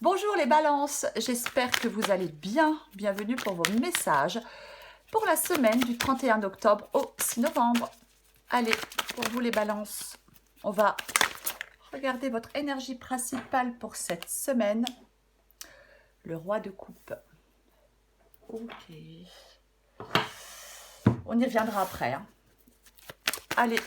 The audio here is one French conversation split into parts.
Bonjour les balances, j'espère que vous allez bien. Bienvenue pour vos messages pour la semaine du 31 octobre au 6 novembre. Allez, pour vous les balances, on va regarder votre énergie principale pour cette semaine. Le roi de coupe. Ok. On y reviendra après. Hein. Allez,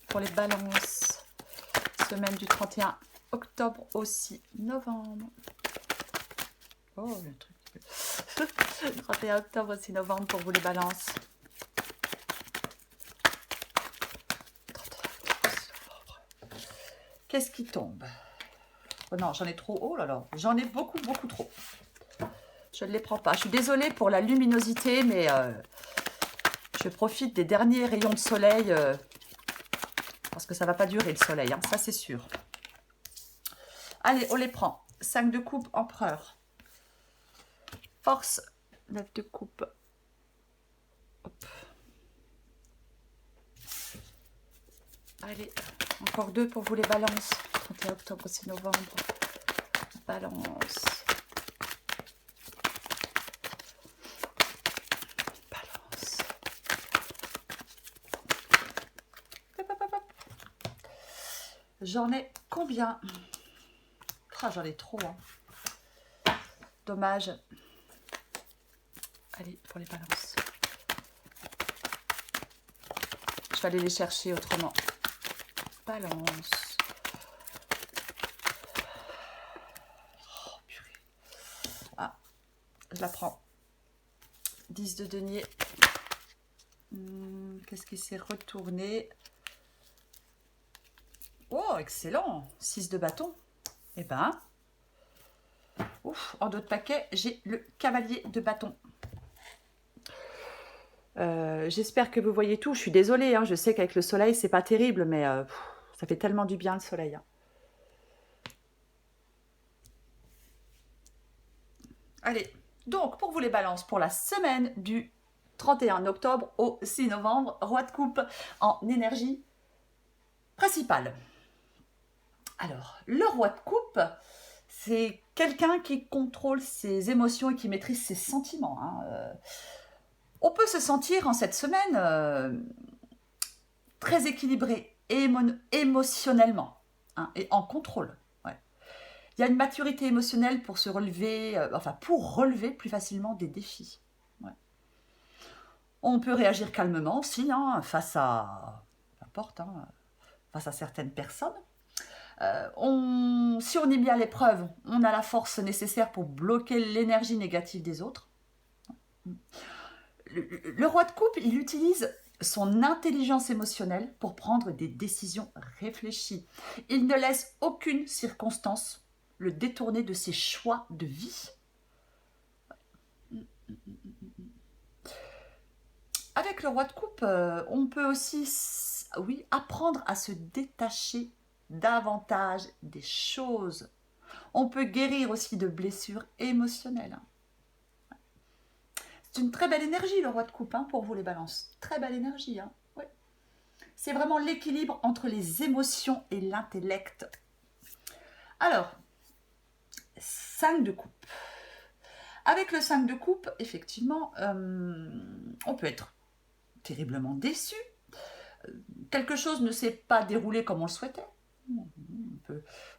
pour les balances, semaine du 31 octobre au 6 novembre. Oh, le truc. 31 octobre au 6 novembre pour vous les balances. 31 octobre au 6 novembre. Qu'est-ce qui tombe? Oh non, j'en ai trop. Oh là là, j'en ai beaucoup trop. Je ne les prends pas. Je suis désolée pour la luminosité, mais je profite des derniers rayons de soleil parce que ça ne va pas durer le soleil, hein, ça c'est sûr. Allez, on les prend. 5 de coupe, empereur. Force, 9 de coupe. Hop. Allez, encore 2 pour vous les balances. 31 octobre, 6 novembre. Balance. Balance. Hop, hop, hop. J'en ai combien? Ah, j'en ai trop. Hein. Dommage. Allez, pour les balances. Je vais aller les chercher autrement. Balance. Oh, purée. Ah, je la prends. 10 de denier. Qu'est-ce qui s'est retourné? Oh, excellent. 6 de bâton. Eh ben, ouf, en dos de paquet, j'ai le cavalier de bâton. J'espère que vous voyez tout. Je suis désolée, hein, je sais qu'avec le soleil, c'est pas terrible, mais ça fait tellement du bien le soleil. Hein. Allez, donc pour vous les balances, pour la semaine du 31 octobre au 6 novembre, roi de coupe en énergie principale. Alors, le roi de coupe, c'est quelqu'un qui contrôle ses émotions et qui maîtrise ses sentiments. Hein. On peut se sentir en cette semaine très équilibré émotionnellement hein, et en contrôle. Ouais. Il y a une maturité émotionnelle pour se relever, pour relever plus facilement des défis. Ouais. On peut réagir calmement aussi hein, face à face à certaines personnes. Si on est mis à l'épreuve, on a la force nécessaire pour bloquer l'énergie négative des autres. Le roi de coupe, il utilise son intelligence émotionnelle pour prendre des décisions réfléchies. Il ne laisse aucune circonstance le détourner de ses choix de vie. Avec le roi de coupe, on peut aussi apprendre à se détacher davantage des choses. On peut guérir aussi de blessures émotionnelles. C'est une très belle énergie, le roi de coupe, hein, pour vous les balances. Très belle énergie. Hein. Ouais. C'est vraiment l'équilibre entre les émotions et l'intellect. Alors, 5 de coupe. Avec le 5 de coupe, effectivement, on peut être terriblement déçu. Quelque chose ne s'est pas déroulé comme on le souhaitait.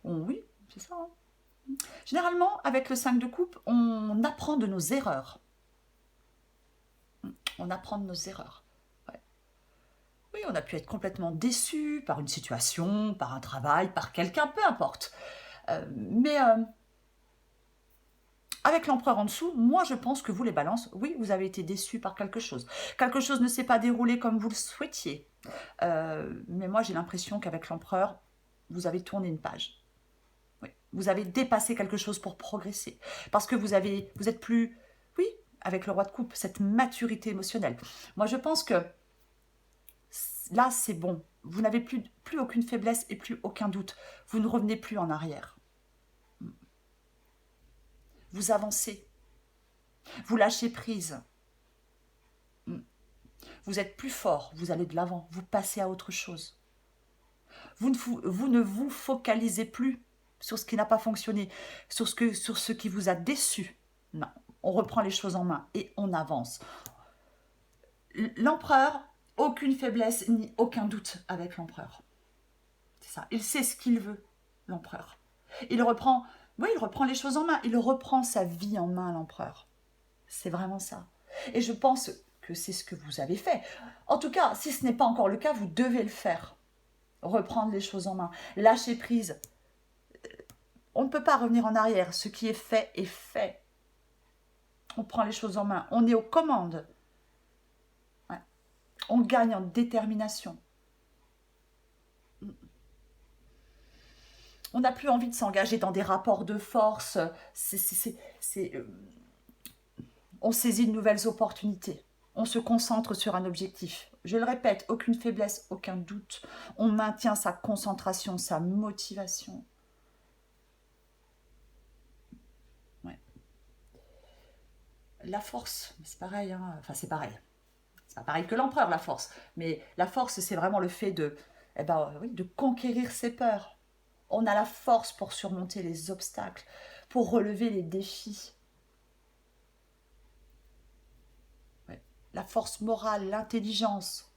Oui, c'est ça. Hein. Généralement, avec le 5 de coupe, on apprend de nos erreurs. On apprend de nos erreurs. Ouais. Oui, on a pu être complètement déçu par une situation, par un travail, par quelqu'un, peu importe. Mais avec l'empereur en dessous, moi je pense que vous les balances, oui, vous avez été déçus par quelque chose. Quelque chose ne s'est pas déroulé comme vous le souhaitiez. Mais moi j'ai l'impression qu'avec l'empereur, vous avez tourné une page. Oui. Vous avez dépassé quelque chose pour progresser. Parce que vous êtes plus, oui, avec le roi de coupe, cette maturité émotionnelle. Moi je pense que là c'est bon. Vous n'avez plus aucune faiblesse et plus aucun doute. Vous ne revenez plus en arrière. Vous avancez. Vous lâchez prise. Vous êtes plus fort, vous allez de l'avant, vous passez à autre chose. Vous ne vous focalisez plus sur ce qui n'a pas fonctionné, sur ce qui vous a déçu. Non, on reprend les choses en main et on avance. L'empereur, aucune faiblesse ni aucun doute avec l'empereur. C'est ça, il sait ce qu'il veut, l'empereur. Il reprend les choses en main, il reprend sa vie en main, l'empereur. C'est vraiment ça. Et je pense que c'est ce que vous avez fait. En tout cas, si ce n'est pas encore le cas, vous devez le faire. Reprendre les choses en main, lâcher prise. On ne peut pas revenir en arrière. Ce qui est fait est fait. On prend les choses en main. On est aux commandes. Ouais. On gagne en détermination. On n'a plus envie de s'engager dans des rapports de force. On saisit de nouvelles opportunités. On se concentre sur un objectif. Je le répète, aucune faiblesse, aucun doute. On maintient sa concentration, sa motivation. Ouais. La force, c'est pareil. Hein. Enfin, c'est pareil. C'est pas pareil que l'empereur, la force. Mais la force, c'est vraiment le fait de conquérir ses peurs. On a la force pour surmonter les obstacles, pour relever les défis. Ouais. La force morale, l'intelligence,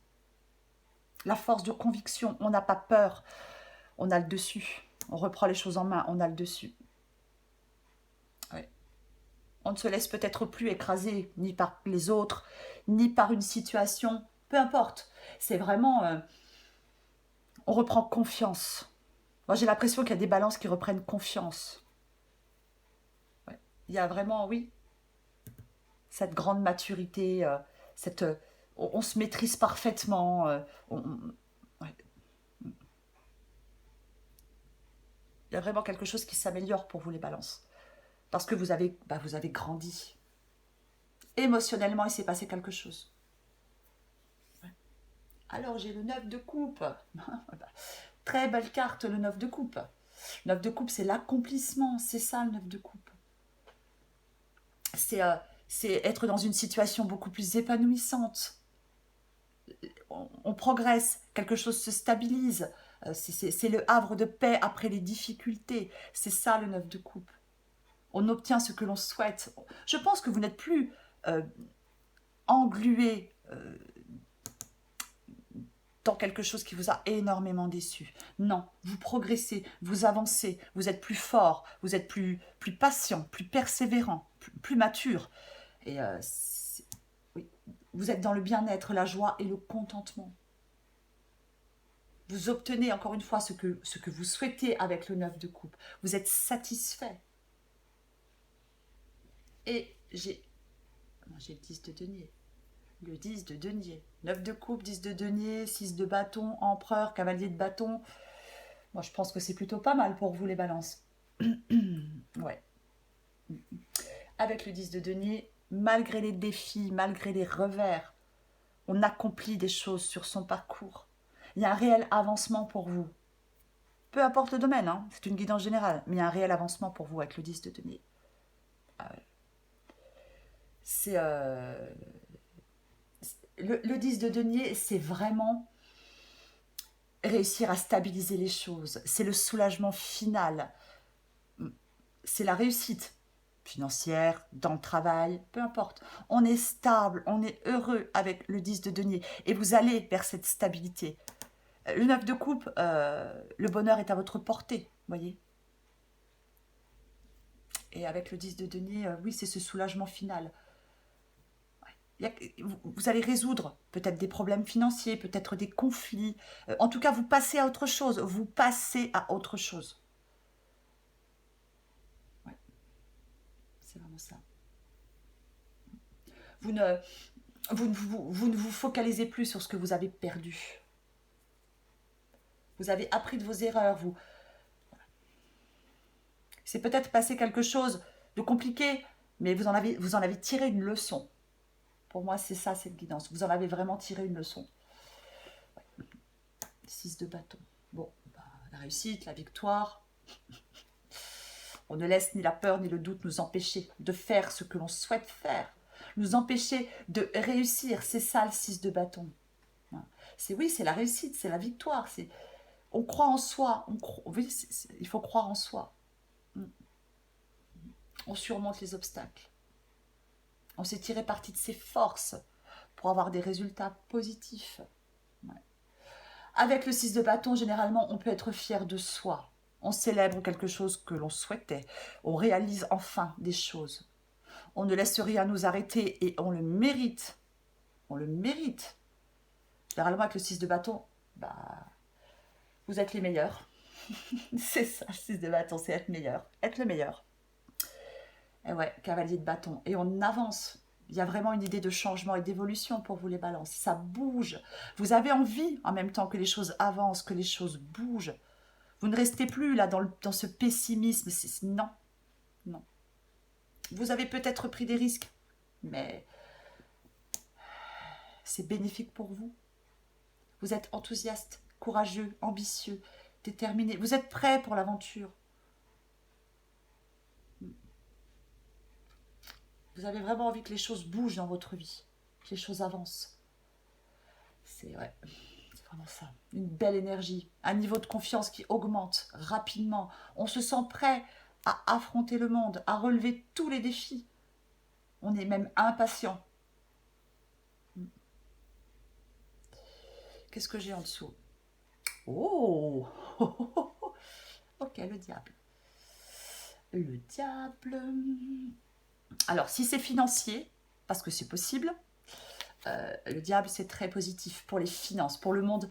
la force de conviction. On n'a pas peur. On a le dessus. On reprend les choses en main. On a le dessus. Ouais. On ne se laisse peut-être plus écraser ni par les autres, ni par une situation. Peu importe. C'est vraiment... on reprend confiance. Moi, j'ai l'impression qu'il y a des balances qui reprennent confiance. Ouais. Il y a vraiment, oui, cette grande maturité, on se maîtrise parfaitement. Ouais. Il y a vraiment quelque chose qui s'améliore pour vous, les balances. Parce que vous avez grandi. Émotionnellement, il s'est passé quelque chose. Ouais. Alors, j'ai le 9 de coupe. Très belle carte, le 9 de coupe. Le 9 de coupe, c'est l'accomplissement. C'est ça, le 9 de coupe. C'est être dans une situation beaucoup plus épanouissante. On progresse, quelque chose se stabilise. C'est le havre de paix après les difficultés. C'est ça, le 9 de coupe. On obtient ce que l'on souhaite. Je pense que vous n'êtes plus englué dans quelque chose qui vous a énormément déçu. Non, vous progressez, vous avancez, vous êtes plus fort, vous êtes plus patient, plus persévérant, plus mature. Et oui, vous êtes dans le bien-être, la joie et le contentement. Vous obtenez encore une fois ce que vous souhaitez avec le 9 de coupe. Vous êtes satisfait. Et j'ai le 10 de denier. Le 10 de denier. 9 de coupe, 10 de denier, 6 de bâton, empereur, cavalier de bâton. Moi, je pense que c'est plutôt pas mal pour vous, les balances. Ouais. Avec le 10 de denier, malgré les défis, malgré les revers, on accomplit des choses sur son parcours. Il y a un réel avancement pour vous. Peu importe le domaine, hein, c'est une guidance générale, mais il y a un réel avancement pour vous avec le 10 de denier. Ah ouais. C'est... Le 10 de denier, c'est vraiment réussir à stabiliser les choses. C'est le soulagement final. C'est la réussite financière, dans le travail, peu importe. On est stable, on est heureux avec le 10 de denier. Et vous allez vers cette stabilité. Le 9 de coupe, le bonheur est à votre portée, voyez. Et avec le 10 de denier, oui, c'est ce soulagement final. Vous allez résoudre peut-être des problèmes financiers, peut-être des conflits. En tout cas, vous passez à autre chose. Vous passez à autre chose. Ouais, c'est vraiment ça. Vous ne vous focalisez plus sur ce que vous avez perdu. Vous avez appris de vos erreurs. C'est peut-être passé quelque chose de compliqué, mais vous en avez tiré une leçon. Pour moi, c'est ça, cette guidance. Vous en avez vraiment tiré une leçon. 6 de bâton. Bon, la réussite, la victoire. On ne laisse ni la peur ni le doute nous empêcher de faire ce que l'on souhaite faire. Nous empêcher de réussir. C'est ça, le 6 de bâton. Oui, c'est la réussite, c'est la victoire. On croit en soi. Vous voyez, il faut croire en soi. On surmonte les obstacles. On sait tirer parti de ses forces pour avoir des résultats positifs. Ouais. Avec le 6 de bâton, généralement, on peut être fier de soi. On célèbre quelque chose que l'on souhaitait. On réalise enfin des choses. On ne laisse rien nous arrêter et on le mérite. On le mérite. Généralement, avec le 6 de bâton, bah, vous êtes les meilleurs. C'est ça, le 6 de bâton, c'est être meilleur. Être le meilleur. Et ouais, cavalier de bâton. Et on avance. Il y a vraiment une idée de changement et d'évolution pour vous les balances. Ça bouge. Vous avez envie en même temps que les choses avancent, que les choses bougent. Vous ne restez plus là dans ce pessimisme. Non, non. Vous avez peut-être pris des risques, mais c'est bénéfique pour vous. Vous êtes enthousiaste, courageux, ambitieux, déterminé. Vous êtes prêt pour l'aventure. Vous avez vraiment envie que les choses bougent dans votre vie, que les choses avancent. C'est vraiment ça. Une belle énergie, un niveau de confiance qui augmente rapidement. On se sent prêt à affronter le monde, à relever tous les défis. On est même impatient. Qu'est-ce que j'ai en dessous? Oh Ok, le diable. Le diable. Alors, si c'est financier, parce que c'est possible, le diable, c'est très positif pour les finances, pour le monde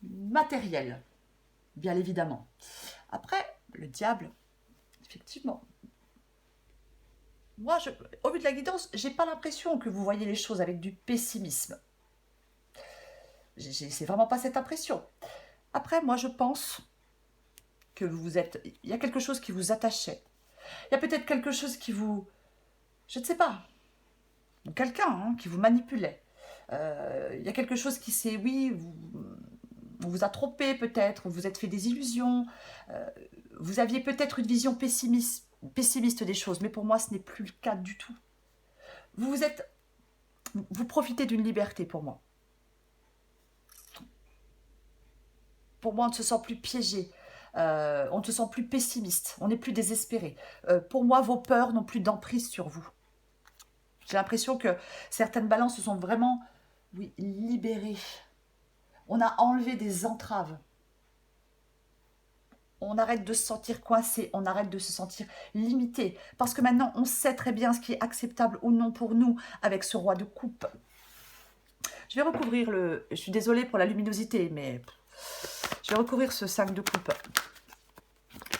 matériel, bien évidemment. Après, le diable, effectivement, moi, au vu de la guidance, j'ai pas l'impression que vous voyez les choses avec du pessimisme. C'est vraiment pas cette impression. Après, moi, je pense que il y a quelque chose qui vous attachait. Il y a peut-être quelque chose qui vous, je ne sais pas, quelqu'un qui vous manipulait. Il y a quelque chose qui s'est, oui, on vous a trompé peut-être, vous vous êtes fait des illusions, vous aviez peut-être une vision pessimiste des choses, mais pour moi ce n'est plus le cas du tout. Vous profitez d'une liberté pour moi. Pour moi, on ne se sent plus piégé, on ne se sent plus pessimiste, on n'est plus désespéré. Pour moi, vos peurs n'ont plus d'emprise sur vous. J'ai l'impression que certaines balances se sont vraiment, oui, libérées. On a enlevé des entraves. On arrête de se sentir coincé, on arrête de se sentir limité. Parce que maintenant, on sait très bien ce qui est acceptable ou non pour nous avec ce roi de coupe. Je vais recouvrir Je suis désolée pour la luminosité, mais je vais recouvrir ce 5 de coupe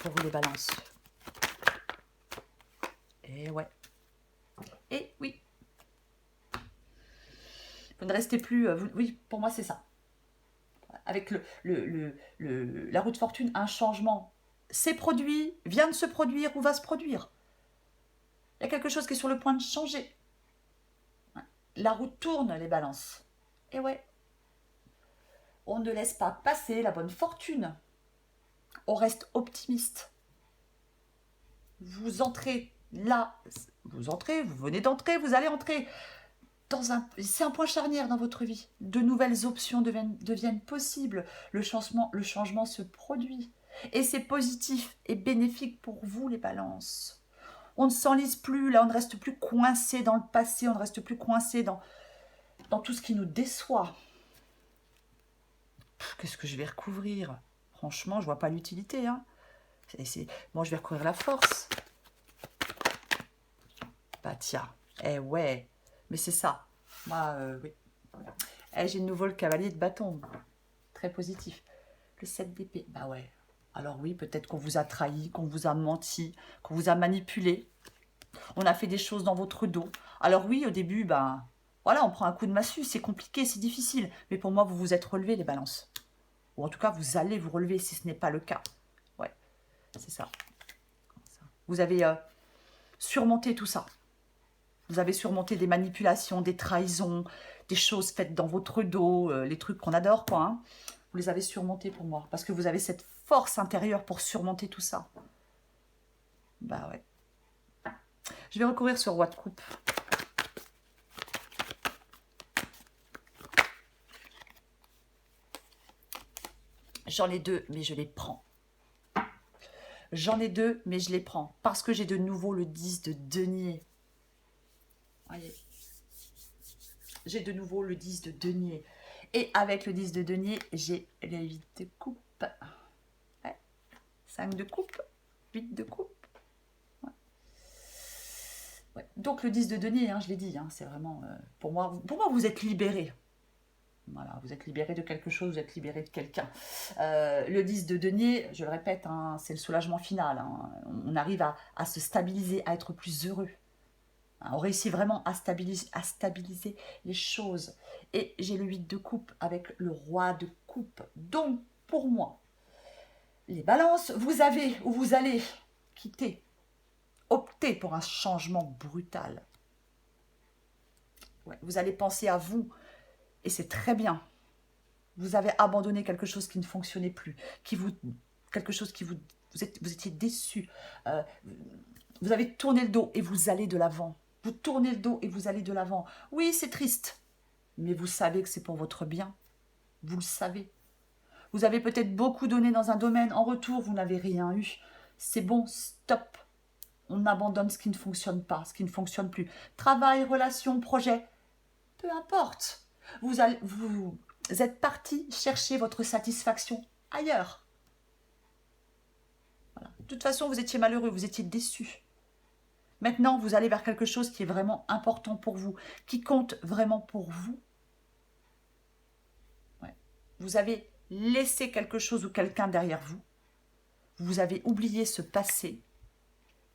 pour vous les balances. Et ouais. Et oui. Vous ne restez plus... oui, pour moi, c'est ça. Avec la roue de fortune, un changement s'est produit, vient de se produire ou va se produire. Il y a quelque chose qui est sur le point de changer. La roue tourne, les balances. Et ouais. On ne laisse pas passer la bonne fortune. On reste optimiste. Vous entrez là, vous venez d'entrer, vous allez entrer c'est un point charnière dans votre vie. De nouvelles options deviennent possibles. Le changement se produit. Et c'est positif et bénéfique pour vous, les balances. On ne s'enlise plus, là, on ne reste plus coincé dans le passé, on ne reste plus coincé dans tout ce qui nous déçoit. Qu'est-ce que je vais recouvrir? Franchement, je vois pas l'utilité. Hein. Bon, je vais recouvrir la force. Bah tiens, eh ouais, mais c'est ça. Moi, oui. J'ai de nouveau le cavalier de bâton. Très positif. Le 7 d'épée. Bah ouais. Alors oui, peut-être qu'on vous a trahi, qu'on vous a menti, qu'on vous a manipulé. On a fait des choses dans votre dos. Alors oui, au début, ben voilà, on prend un coup de massue. C'est compliqué, c'est difficile. Mais pour moi, vous vous êtes relevés, les balances. Ou en tout cas, vous allez vous relever si ce n'est pas le cas. Ouais, c'est ça. Vous avez surmonté tout ça. Vous avez surmonté des manipulations, des trahisons, des choses faites dans votre dos, les trucs qu'on adore, quoi. Hein. Vous les avez surmontés pour moi. Parce que vous avez cette force intérieure pour surmonter tout ça. Bah ouais. Je vais recouvrir ce roi de coupe. J'en ai deux, mais je les prends. J'en ai deux, mais je les prends. Parce que j'ai de nouveau le 10 de denier. Voyez. J'ai de nouveau le 10 de denier. Et avec le 10 de denier, j'ai les 8 de coupe. Ouais. 5 de coupe. 8 de coupe. Ouais. Ouais. Donc le 10 de denier, hein, je l'ai dit, hein, c'est vraiment... pour moi, vous êtes libéré. Voilà, vous êtes libéré de quelque chose, vous êtes libéré de quelqu'un. Le 10 de denier, je le répète, hein, c'est le soulagement final. Hein. On arrive à se stabiliser, à être plus heureux. Hein, on réussit vraiment à stabiliser les choses. Et j'ai le 8 de coupe avec le roi de coupe. Donc, pour moi, les balances, vous avez ou vous allez quitter, opter pour un changement brutal. Ouais, vous allez penser à vous. Et c'est très bien. Vous avez abandonné quelque chose qui ne fonctionnait plus, quelque chose qui vous étiez déçu. Vous avez tourné le dos et vous allez de l'avant. Vous tournez le dos et vous allez de l'avant. Oui, c'est triste, mais vous savez que c'est pour votre bien. Vous le savez. Vous avez peut-être beaucoup donné dans un domaine. En retour, vous n'avez rien eu. C'est bon, stop. On abandonne ce qui ne fonctionne pas, ce qui ne fonctionne plus. Travail, relation, projet, peu importe. Vous êtes parti chercher votre satisfaction ailleurs. Voilà. De toute façon, vous étiez malheureux, vous étiez déçu. Maintenant, vous allez vers quelque chose qui est vraiment important pour vous, qui compte vraiment pour vous. Ouais. Vous avez laissé quelque chose ou quelqu'un derrière vous. Vous avez oublié ce passé.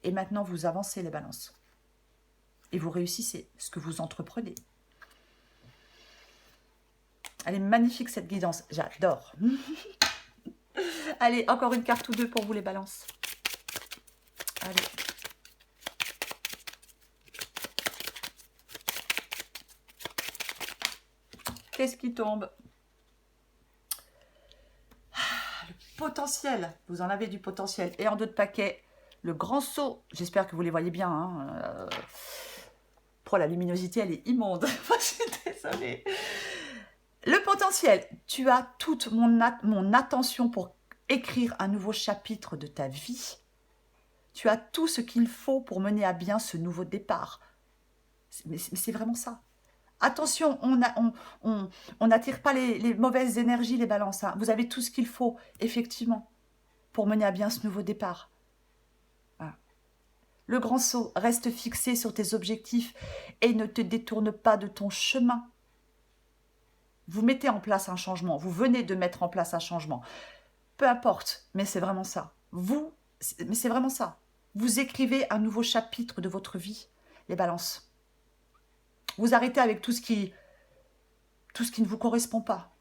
Et maintenant, vous avancez les balances. Et vous réussissez ce que vous entreprenez. Elle est magnifique cette guidance, j'adore. Allez, encore une carte ou deux pour vous les balances. Allez. Qu'est-ce qui tombe? Le potentiel, vous en avez du potentiel. Et en deux de paquet, le grand saut, j'espère que vous les voyez bien. Hein. Pour la luminosité, elle est immonde. Je suis désolée. Le potentiel, tu as toute mon attention pour écrire un nouveau chapitre de ta vie. Tu as tout ce qu'il faut pour mener à bien ce nouveau départ. Mais c'est vraiment ça. Attention, on n'attire pas les mauvaises énergies, les balances. Hein. Vous avez tout ce qu'il faut, effectivement, pour mener à bien ce nouveau départ. Voilà. Le grand saut, reste fixé sur tes objectifs et ne te détourne pas de ton chemin. Vous mettez en place un changement, vous venez de mettre en place un changement. Peu importe, mais c'est vraiment ça. Mais c'est vraiment ça. Vous écrivez un nouveau chapitre de votre vie, les balances. Vous arrêtez avec tout ce qui ne vous correspond pas.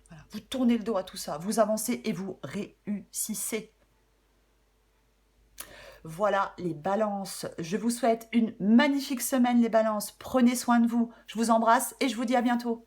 Voilà. Vous tournez le dos à tout ça, vous avancez et vous réussissez. Voilà les balances. Je vous souhaite une magnifique semaine les balances. Prenez soin de vous. Je vous embrasse et je vous dis à bientôt.